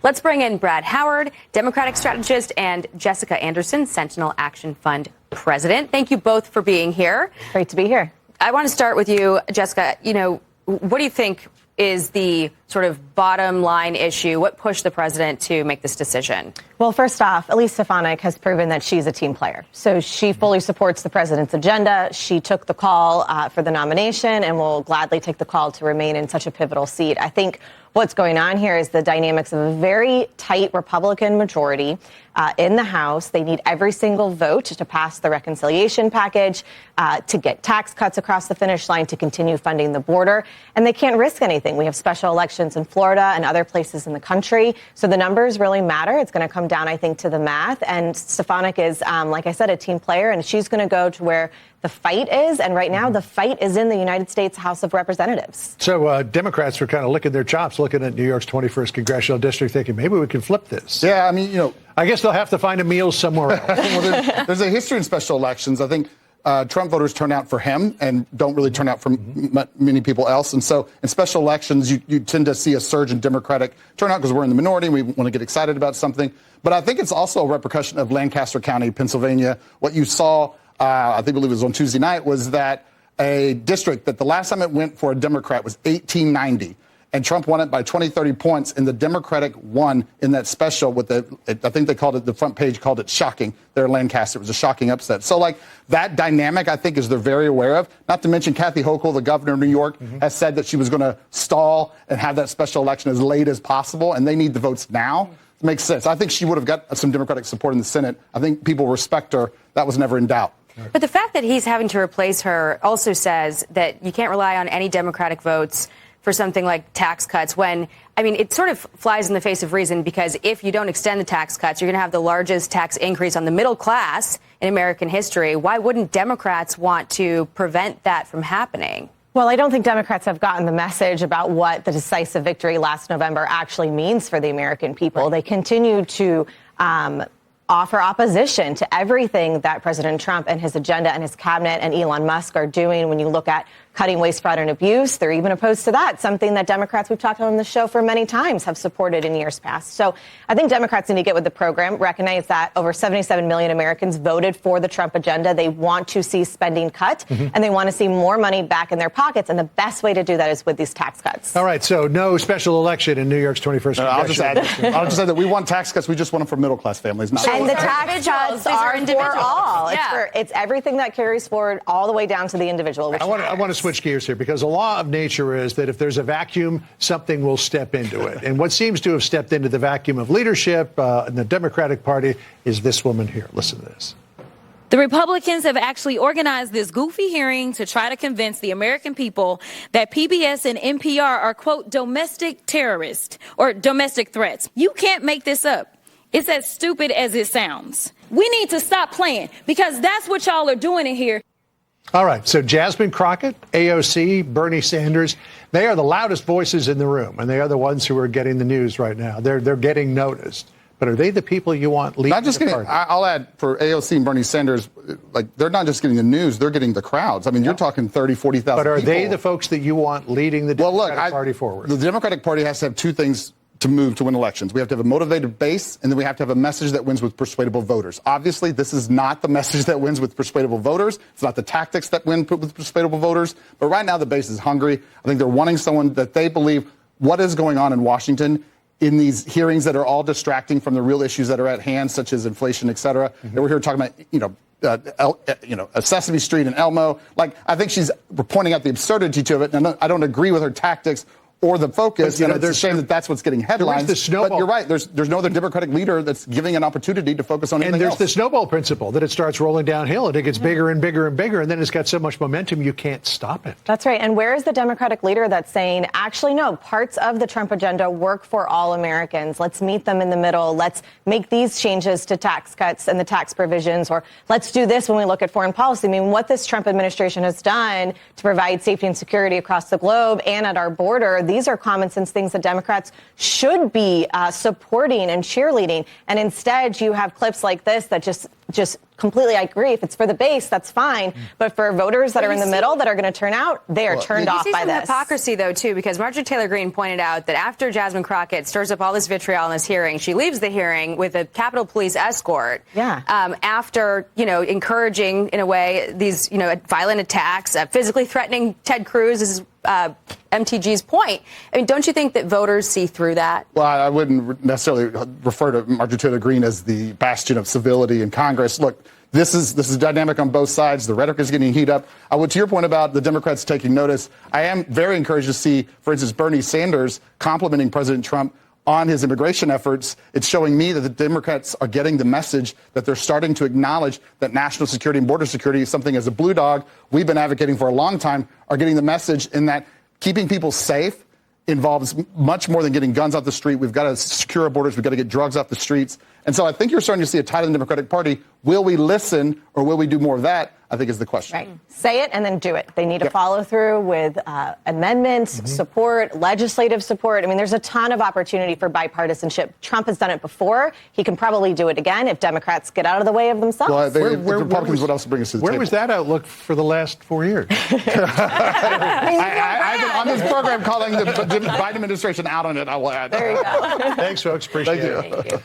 Let's bring in Brad Howard, Democratic strategist, and Jessica Anderson, Sentinel Action Fund president. Thank you both for being here. Great to be here. I want to start with you, Jessica. What do you think is the sort of bottom line issue? What pushed the president to make this decision? Well, first off, Elise Stefanik has proven that she's a team player. So she fully supports the president's agenda. She took the call for the nomination and will gladly take the call to remain in such a pivotal seat. I think what's going on here is the dynamics of a very tight Republican majority in the House. They need every single vote to pass the reconciliation package, to get tax cuts across the finish line, to continue funding the border. And they can't risk anything. We have special elections in Florida and other places in the country. So the numbers really matter. It's going to come down, I think, to the math. And Stefanik is, like I said, a team player, and she's going to go to where the fight is. And right now, the fight is in the United States House of Representatives. So Democrats are kind of licking their chops, looking at New York's 21st congressional district, thinking maybe we can flip this. Yeah, I mean, I guess they'll have to find a meal somewhere else. Well, there's a history in special elections. I think Trump voters turn out for him and don't really turn out for many people else. And so in special elections, you tend to see a surge in Democratic turnout because we're in the minority and we want to get excited about something. But I think it's also a repercussion of Lancaster County, Pennsylvania. What you saw, I believe it was on Tuesday night, was that a district that the last time it went for a Democrat was 1890. And Trump won it by 20, 30 points, and the Democratic won in that special with I think they called it, the front page called it shocking there in Lancaster. It was a shocking upset. So, that dynamic, I think, is they're very aware of. Not to mention Kathy Hochul, the governor of New York, has said that she was going to stall and have that special election as late as possible, and they need the votes now. It makes sense. I think she would have got some Democratic support in the Senate. I think people respect her. That was never in doubt. But the fact that he's having to replace her also says that you can't rely on any Democratic votes for something like tax cuts when, it sort of flies in the face of reason, because if you don't extend the tax cuts, you're going to have the largest tax increase on the middle class in American history. Why wouldn't Democrats want to prevent that from happening? Well, I don't think Democrats have gotten the message about what the decisive victory last November actually means for the American people. Right. They continue to offer opposition to everything that President Trump and his agenda and his cabinet and Elon Musk are doing. When you look at cutting waste, fraud, and abuse, they're even opposed to that, something that Democrats, we've talked about on the show for many times, have supported in years past. So I think Democrats need to get with the program, recognize that over 77 million Americans voted for the Trump agenda. They want to see spending cut, and they want to see more money back in their pockets. And the best way to do that is with these tax cuts. All right, so no special election in New York's 21st I'll just add that we want tax cuts. We just want them for middle-class families. And the tax cuts are for all. Yeah. It's everything that carries forward all the way down to the individual. I want to switch gears here, because the law of nature is that if there's a vacuum, something will step into it. And what seems to have stepped into the vacuum of leadership in the Democratic Party is this woman here. Listen to this. The Republicans have actually organized this goofy hearing to try to convince the American people that PBS and NPR are, quote, domestic terrorists or domestic threats. You can't make this up. It's as stupid as it sounds. We need to stop playing, because that's what y'all are doing in here. All right. So Jasmine Crockett, AOC, Bernie Sanders, they are the loudest voices in the room, and they are the ones who are getting the news right now. They're getting noticed. But are they the people you want leading the party? I'll add, for AOC and Bernie Sanders, they're not just getting the news, they're getting the crowds. You're talking 30, 40,000 But are people. they the folks that you want leading the Democratic Party forward? The Democratic Party has to have two things to move to win elections. We have to have a motivated base, and then we have to have a message that wins with persuadable voters. Obviously, this is not the message that wins with persuadable voters. It's not the tactics that win with persuadable voters. But right now, the base is hungry. I think they're wanting someone that they believe what is going on in Washington in these hearings that are all distracting from the real issues that are at hand, such as inflation, et cetera. And we're here talking about, Sesame Street and Elmo. I think she's pointing out the absurdity to it, and I don't agree with her tactics or the focus. It's a shame that that's what's getting headlines. But you're right. There's no other Democratic leader that's giving an opportunity to focus on anything else. And there's the snowball principle, that it starts rolling downhill and it gets bigger and bigger and bigger, and then it's got so much momentum you can't stop it. That's right. And where is the Democratic leader that's saying, actually, no, parts of the Trump agenda work for all Americans. Let's meet them in the middle. Let's make these changes to tax cuts and the tax provisions, or let's do this when we look at foreign policy. What this Trump administration has done to provide safety and security across the globe and at our border, these are common sense things that Democrats should be supporting and cheerleading. And instead, you have clips like this that just just completely, I agree. If it's for the base, that's fine. But for voters that are in the middle that are going to turn out, they are turned off by this. You see some hypocrisy, though, too, because Marjorie Taylor Greene pointed out that after Jasmine Crockett stirs up all this vitriol in this hearing, she leaves the hearing with a Capitol Police escort. Yeah. After, encouraging, in a way, these, violent attacks, physically threatening Ted Cruz, is MTG's point. I mean, don't you think that voters see through that? Well, I wouldn't necessarily refer to Marjorie Taylor Greene as the bastion of civility in Congress. Look, this is dynamic on both sides. The rhetoric is getting heated up. I would, to your point about the Democrats taking notice, I am very encouraged to see, for instance, Bernie Sanders complimenting President Trump on his immigration efforts. It's showing me that the Democrats are getting the message that they're starting to acknowledge that national security and border security is something as a blue dog we've been advocating for a long time, are getting the message in that keeping people safe involves much more than getting guns off the street. We've got to secure our borders. We've got to get drugs off the streets. And so I think you're starting to see a tide in the Democratic Party. Will we listen or will we do more of that? I think is the question. Right. Say it and then do it. They need to follow through with amendments, support, legislative support. I mean, there's a ton of opportunity for bipartisanship. Trump has done it before. He can probably do it again if Democrats get out of the way of themselves. Well, the Republicans would also bring us to the table. Where was that outlook for the last 4 years? I've been on this program calling the Biden administration out on it, I will add. There you go. Thanks, folks. Appreciate it. Thank you.